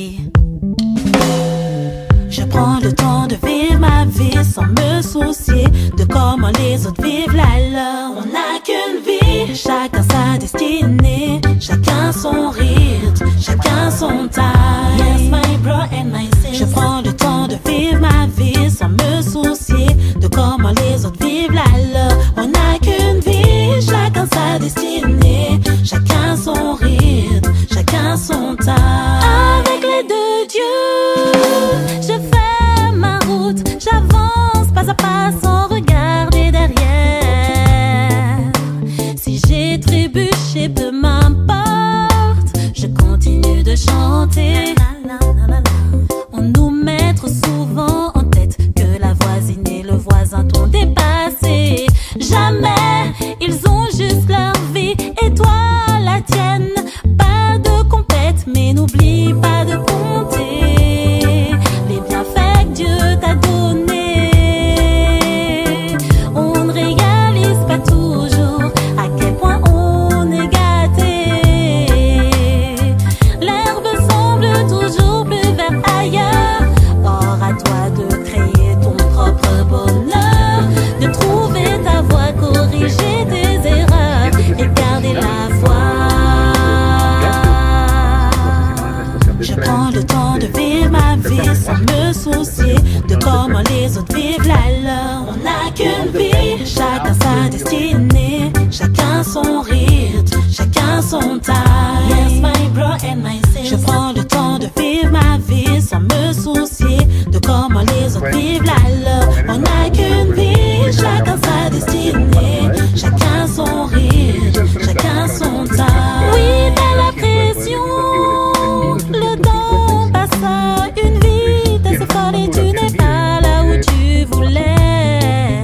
qui. Je prends le temps de vivre ma vie sans me soucier de comment les autres vivent la leur. On n'a qu'une vie, chacun sa destinée, chacun son rythme, chacun son time. Yes, my bro and my sis. Je prends le temps de vivre ma vie sans me soucier de comment les autres vivent la leur. On n'a qu'une vie, chacun sa destinée, chacun son rythme, chacun son time. Avec l'aide de Dieu, je fais ma route, j'avance pas à pas sans regarder derrière. Si j'ai trébuché, peu m'importe, je continue de chanter. On nous met trop souvent en tête que la voisine et le voisin t'ont dépassé. Jamais, ils ont juste leur vie et toi la tienne. Pas de compète, mais n'oublie pas de compter les bienfaits que Dieu t'a donnés. On ne réalise pas toujours à quel point on est gâté. L'herbe semble toujours plus verte ailleurs. Or à toi de créer ton propre bonheur, de trouver ta voie, corriger tes erreurs et garder la foi. Je prends le temps de vivre ma vie sans me soucier de comment les autres vivent la leur. On n'a qu'une vie, chacun sa destinée, chacun son rythme, chacun son time. Yes, my bro and my sis. Je prends le temps de vivre ma vie sans me soucier de comment les autres vivent la leur. On n'a qu'une vie, chacun sa destinée, chacun son rythme, chacun son time. Oui, t'as la pression, le temps passe à une vitesse folle et tu n'es pas là où tu voulais.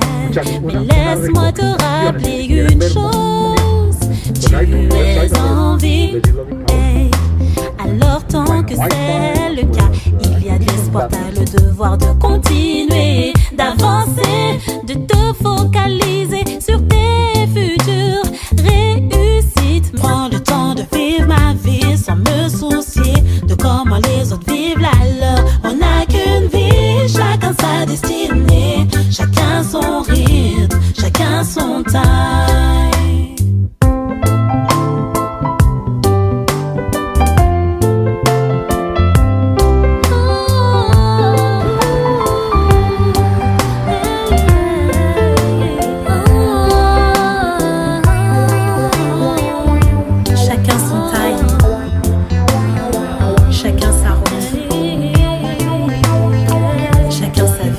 Mais laisse-moi te rappeler une chose, tu es en vie. Hey. Alors tant que c'est le cas, il y a de l'espoir, t'as le devoir de continuer, d'avancer, de te focaliser sur tes futures réussites. Prends le temps de vivre ma vie sans me soucier de comment les autres vivent la leur. On n'a qu'une vie, chacun sa destinée, chacun son rythme, chacun son time. Chacun son time, chacun sa route, chacun sa vie.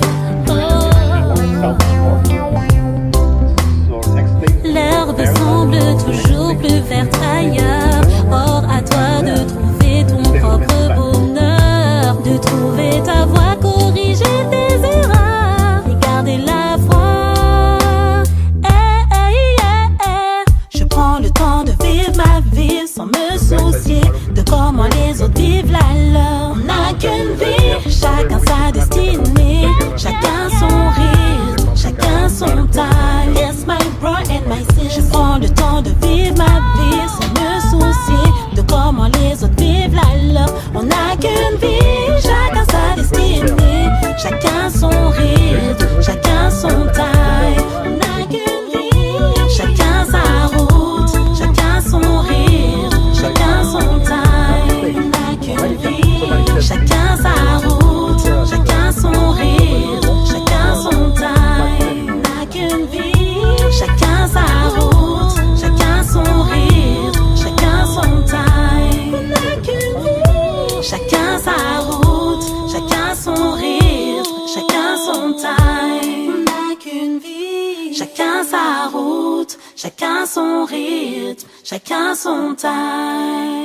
L'herbe semble toujours plus verte ailleurs. Or à toi de trouver ton propre bonheur, de trouver ta voie, corriger tes erreurs et garder la foi. Je prends le temps de vivre ma vie sans me soucier de comment les autres vivent la leur. On n'a qu'une vie, chacun sa destinée, chacun son rythme, chacun son time. Yes, my bro and my sis. Je prends le temps de vivre ma vie sans me soucier de comment les autres vivent la leur. On n'a qu'une vie, chacun sa destinée, chacun son rythme, chacun son time. On n'a qu'une vie, chacun sa route, chacun son rythme, chacun son time. On n'a qu'une vie, chacun sa route, chacun son rythme, chacun son time. On n'a qu'une vie, chacun sa route, chacun son rythme, chacun son time. On n'a qu'une vie, chacun sa route, chacun son rythme, chacun son time. On n'a qu'une vie, chacun sa route, chacun son rythme, chacun son time.